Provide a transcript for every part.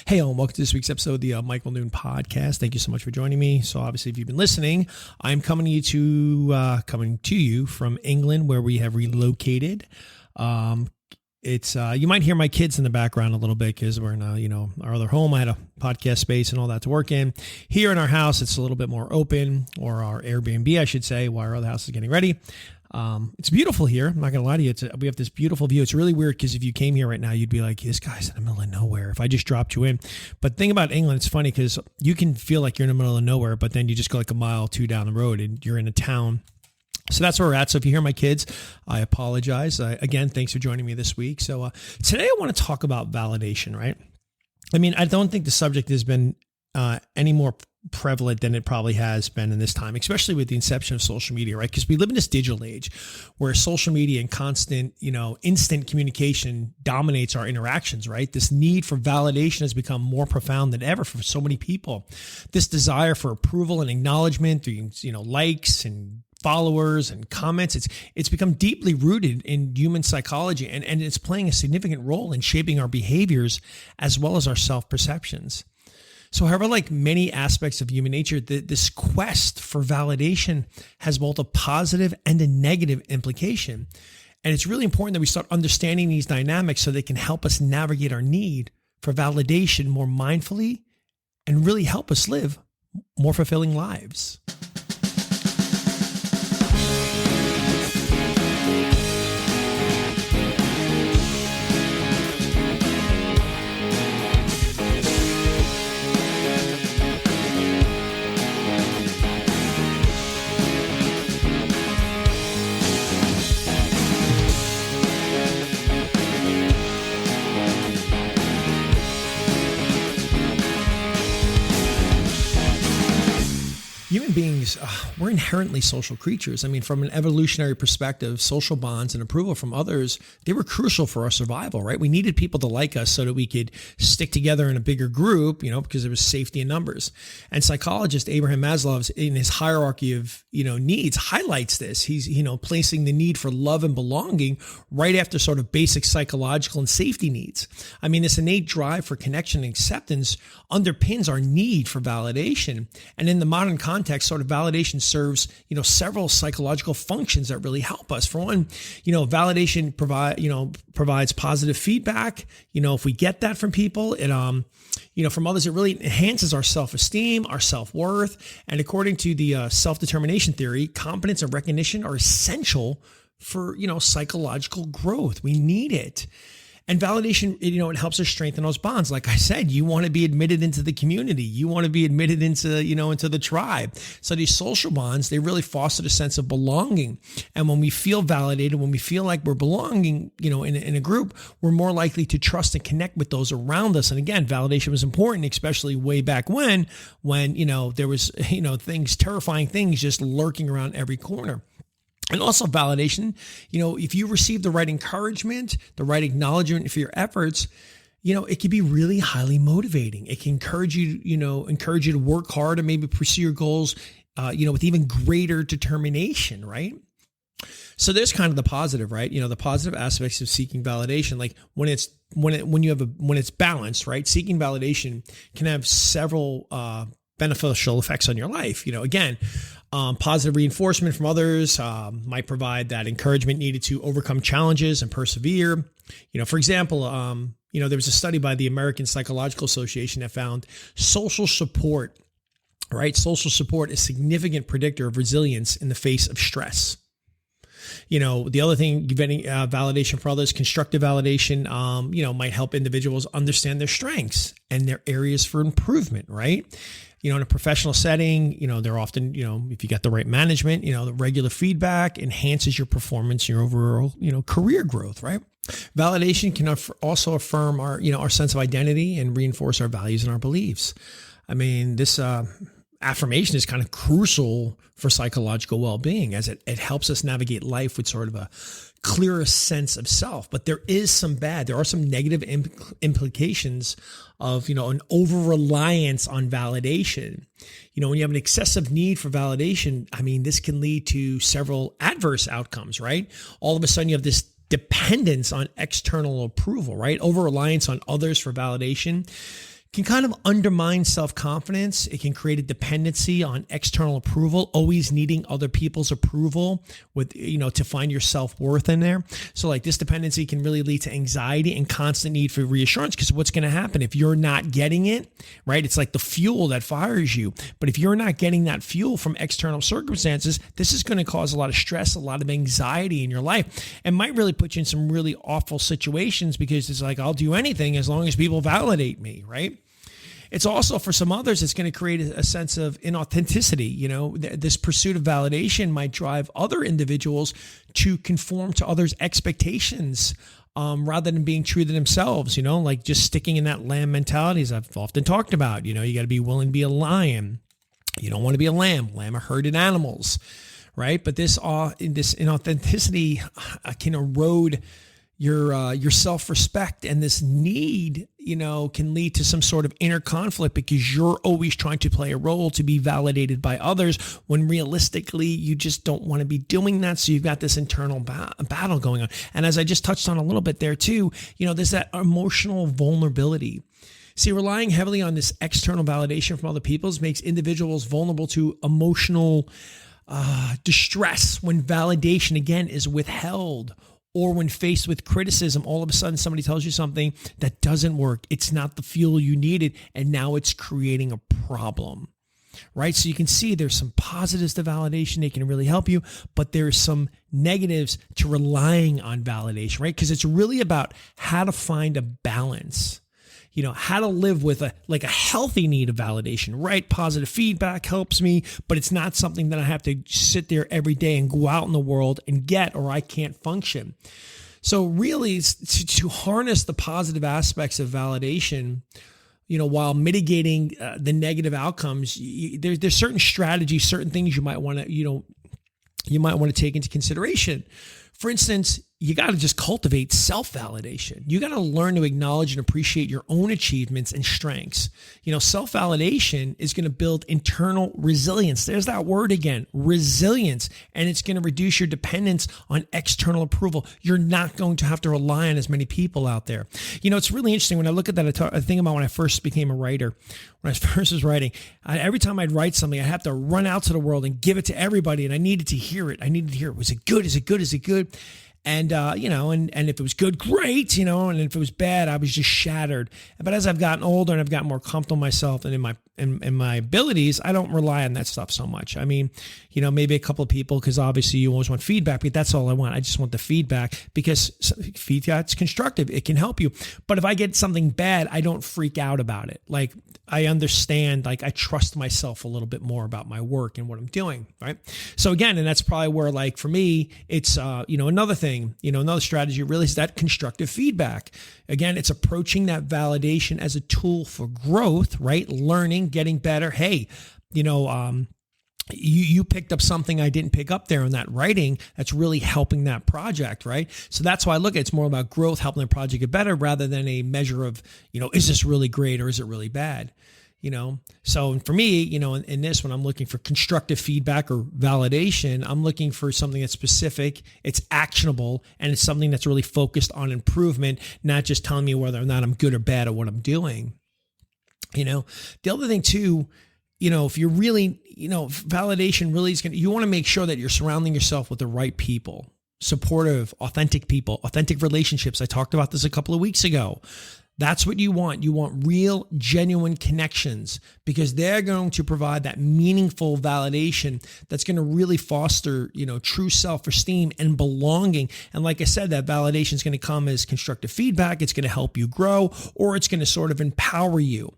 Hey, and welcome to this week's episode of the Michael Noon Podcast. Thank you so much for joining me. So, obviously, if you've been listening, I'm coming to you from England, where we have relocated. You might hear my kids in the background a little bit because we're in our other home. I had a podcast space and all that to work in. Here in our house, it's a little bit more open, or our Airbnb, I should say, while our other house is getting ready. It's beautiful here. I'm not going to lie to you. We have this beautiful view. It's really weird because if you came here right now, you'd be like, this guy's in the middle of nowhere. If I just dropped you in. But the thing about England, it's funny because you can feel like you're in the middle of nowhere, but then you just go like a mile or two down the road and you're in a town. So that's where we're at. So if you hear my kids, I apologize. Again, thanks for joining me this week. So today I want to talk about validation, right? I mean, I don't think the subject has been any more prevalent than it probably has been in this time, especially with the inception of social media, right? Because we live in this digital age where social media and constant, instant communication dominates our interactions, right? This need for validation has become more profound than ever for so many people. This desire for approval and acknowledgement through, likes and followers and comments, it's become deeply rooted in human psychology, and it's playing a significant role in shaping our behaviors as well as our self-perceptions. So however, like many aspects of human nature, this quest for validation has both a positive and a negative implication. And it's really important that we start understanding these dynamics so they can help us navigate our need for validation more mindfully and really help us live more fulfilling lives. Human beings, we're inherently social creatures. I mean, from an evolutionary perspective, social bonds and approval from others, they were crucial for our survival, right? We needed people to like us so that we could stick together in a bigger group, because there was safety in numbers. And psychologist Abraham Maslow, in his hierarchy of, needs, highlights this. He's, placing the need for love and belonging right after sort of basic psychological and safety needs. I mean, this innate drive for connection and acceptance underpins our need for validation. And in the modern context, sort of validation serves, several psychological functions that really help us. For one, validation provides positive feedback. If we get that from people, it, from others, it really enhances our self-esteem, our self-worth. And according to the self-determination theory, competence and recognition are essential for, psychological growth. We need it. And validation, it helps us strengthen those bonds. Like I said, you want to be admitted into the community. You want to be admitted into, into the tribe. So these social bonds, they really foster a sense of belonging. And when we feel validated, when we feel like we're belonging, in a group, we're more likely to trust and connect with those around us. And again, validation was important, especially way back when, there was, terrifying things just lurking around every corner. And also validation, if you receive the right encouragement, the right acknowledgement for your efforts, it can be really highly motivating. It can encourage you to work hard and maybe pursue your goals, with even greater determination, right? So there's kind of the positive, right? The positive aspects of seeking validation, like when it's balanced, right? Seeking validation can have several beneficial effects on your life. Positive reinforcement from others might provide that encouragement needed to overcome challenges and persevere. For example, there was a study by the American Psychological Association that found social support, right? Social support is a significant predictor of resilience in the face of stress. The other thing, getting validation from others, constructive validation, might help individuals understand their strengths and their areas for improvement, right? In a professional setting, they're often, if you got the right management, the regular feedback enhances your performance, your overall, career growth, right? Validation can also affirm our sense of identity and reinforce our values and our beliefs. I mean, this affirmation is kind of crucial for psychological well-being, as it helps us navigate life with sort of a clearer sense of self. But there are some negative implications of, an over-reliance on validation. When you have an excessive need for validation, I mean, this can lead to several adverse outcomes, right? All of a sudden you have this dependence on external approval, right? Over-reliance on others for validation can kind of undermine self-confidence. It can create a dependency on external approval, always needing other people's approval with, to find your self-worth in there. So like this dependency can really lead to anxiety and constant need for reassurance, because what's going to happen if you're not getting it, right? It's like the fuel that fires you. But if you're not getting that fuel from external circumstances, this is going to cause a lot of stress, a lot of anxiety in your life, and might really put you in some really awful situations, because it's like, I'll do anything as long as people validate me, right? It's also, for some others, it's going to create a sense of inauthenticity. This pursuit of validation might drive other individuals to conform to others' expectations rather than being true to themselves, like just sticking in that lamb mentality, as I've often talked about. You got to be willing to be a lion. You don't want to be a lamb. Lamb are herded animals, right? But this inauthenticity can erode your self-respect, and this need, can lead to some sort of inner conflict, because you're always trying to play a role to be validated by others, when realistically you just don't want to be doing that. So you've got this internal battle going on. And as I just touched on a little bit there too, there's that emotional vulnerability. See, relying heavily on this external validation from other people makes individuals vulnerable to emotional distress when validation, again, is withheld. Or when faced with criticism, all of a sudden somebody tells you something that doesn't work. It's not the fuel you needed, and now it's creating a problem, right? So you can see there's some positives to validation. They can really help you, but there's some negatives to relying on validation, right? Because it's really about how to find a balance. How to live with a healthy need of validation, right? Positive feedback helps me, but it's not something that I have to sit there every day and go out in the world and get, or I can't function. So really, to harness the positive aspects of validation, while mitigating the negative outcomes, there's certain strategies, certain things you might want to take into consideration. For instance, you got to just cultivate self-validation. You got to learn to acknowledge and appreciate your own achievements and strengths. Self-validation is going to build internal resilience. There's that word again, resilience. And it's going to reduce your dependence on external approval. You're not going to have to rely on as many people out there. It's really interesting when I look at that. I think about when I first became a writer. When I first was writing, every time I'd write something, I'd have to run out to the world and give it to everybody. And I needed to hear it. Was it good? Is it good? Is it good? And, and if it was good, great, and if it was bad, I was just shattered. But as I've gotten older and I've gotten more comfortable myself and in my abilities, I don't rely on that stuff so much. I mean, maybe a couple of people, because obviously you always want feedback, but that's all I want. I just want the feedback, because feedback's constructive. It can help you. But if I get something bad, I don't freak out about it. Like, I understand, I trust myself a little bit more about my work and what I'm doing, right? So again, and that's probably where, for me, it's, another thing, another strategy really is that constructive feedback. Again, it's approaching that validation as a tool for growth, right? Learning, getting better. Hey, you picked up something I didn't pick up there in that writing that's really helping that project, right? So that's why I look at it's more about growth, helping the project get better, rather than a measure of, is this really great or is it really bad? So for me, in this, when I'm looking for constructive feedback or validation, I'm looking for something that's specific, it's actionable, and it's something that's really focused on improvement, not just telling me whether or not I'm good or bad at what I'm doing. The other thing too, if you're really, validation really is you want to make sure that you're surrounding yourself with the right people, supportive, authentic people, authentic relationships. I talked about this a couple of weeks ago. That's what you want. You want real, genuine connections, because they're going to provide that meaningful validation that's going to really foster, true self-esteem and belonging. And like I said, that validation is going to come as constructive feedback. It's going to help you grow, or it's going to sort of empower you,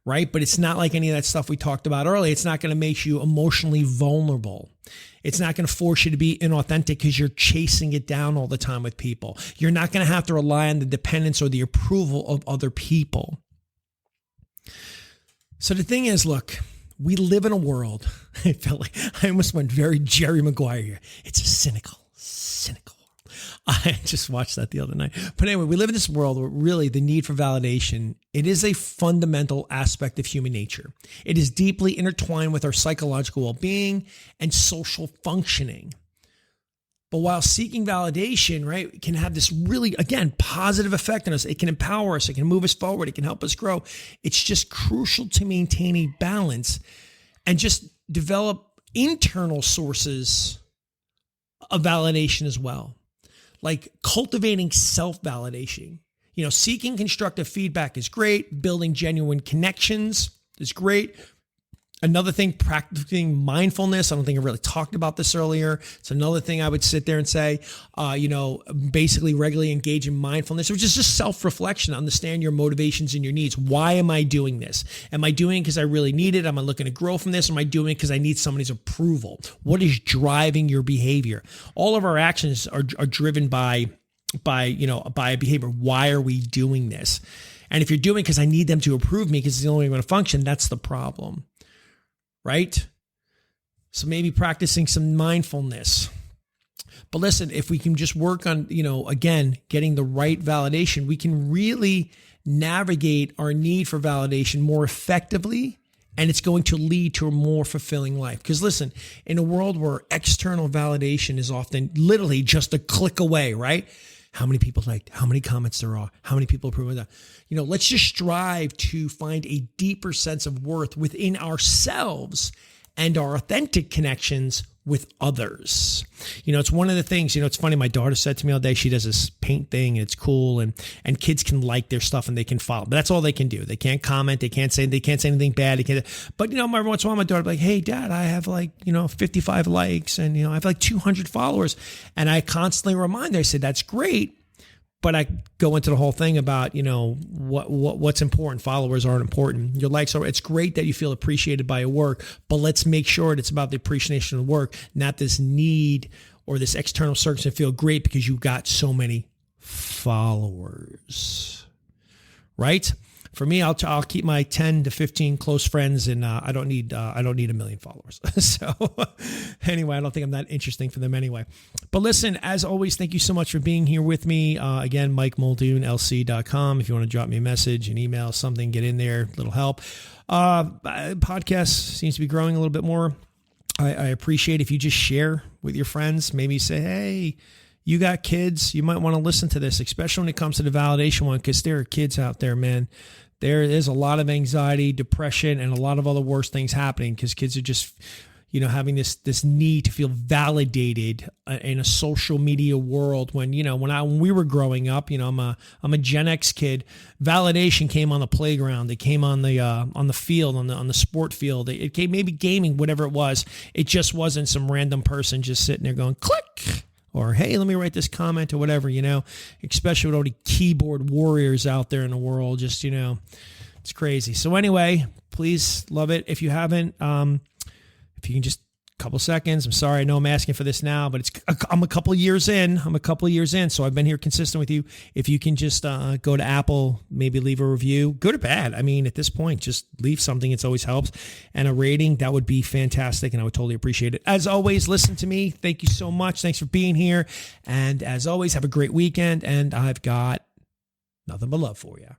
right? But it's not like any of that stuff we talked about earlier. It's not going to make you emotionally vulnerable. It's not going to force you to be inauthentic because you're chasing it down all the time with people. You're not going to have to rely on the dependence or the approval of other people. So the thing is, look, we live in a world. I felt like I almost went very Jerry Maguire here. It's a cynical world. I just watched that the other night. But anyway, we live in this world where really the need for validation, it is a fundamental aspect of human nature. It is deeply intertwined with our psychological well-being and social functioning. But while seeking validation, right, it can have this really, again, positive effect on us. It can empower us. It can move us forward. It can help us grow. It's just crucial to maintain a balance and just develop internal sources of validation as well. Like cultivating self-validation. Seeking constructive feedback is great. Building genuine connections is great. Another thing, practicing mindfulness. I don't think I really talked about this earlier. It's another thing I would sit there and say, basically regularly engage in mindfulness, which is just self-reflection. Understand your motivations and your needs. Why am I doing this? Am I doing it because I really need it? Am I looking to grow from this? Am I doing it because I need somebody's approval? What is driving your behavior? All of our actions are driven by a behavior. Why are we doing this? And if you're doing it because I need them to approve me because it's the only way I'm going to function, that's the problem. Right? So maybe practicing some mindfulness. But listen, if we can just work on, again, getting the right validation, we can really navigate our need for validation more effectively, and it's going to lead to a more fulfilling life. Because listen, in a world where external validation is often literally just a click away, right? How many people liked, how many comments there are, how many people approve of that. Let's just strive to find a deeper sense of worth within ourselves and our authentic connections with others. It's one of the things, it's funny. My daughter said to me all day, she does this paint thing and it's cool and kids can like their stuff and they can follow, but that's all they can do. They can't comment. They can't say anything bad. But every once in a while, my daughter will be like, hey dad, I have 55 likes and, I have 200 followers. And I constantly remind her, I said, that's great. But I go into the whole thing about, what's important. Followers aren't important. Your likes are, it's great that you feel appreciated by your work, but let's make sure it's about the appreciation of the work, not this need or this external circumstance to feel great because you got so many followers, right? For me, I'll keep my 10 to 15 close friends, and I don't need a million followers. So anyway, I don't think I'm that interesting for them anyway. But listen, as always, thank you so much for being here with me. Again, MikeMuldoonLC.com. If you want to drop me a message, an email, something, get in there, little help. Podcast seems to be growing a little bit more. I appreciate if you just share with your friends. Maybe say, hey, you got kids, you might want to listen to this, especially when it comes to the validation one, because there are kids out there, man. There is a lot of anxiety, depression, and a lot of other worse things happening because kids are just, having this need to feel validated in a social media world. When we were growing up, I'm a Gen X kid. Validation came on the playground. It came on the field, on the sport field. It came maybe gaming, whatever it was. It just wasn't some random person just sitting there going click. Or, hey, let me write this comment or whatever, especially with all the keyboard warriors out there in the world. Just, it's crazy. So anyway, please love it. If you haven't, if you can just a couple seconds. I'm sorry. I know I'm asking for this now, but I'm a couple years in. So I've been here consistent with you. If you can just go to Apple, maybe leave a review, good or bad. I mean, at this point, just leave something. It always helps. And a rating, that would be fantastic. And I would totally appreciate it. As always, listen to me. Thank you so much. Thanks for being here. And as always, have a great weekend. And I've got nothing but love for you.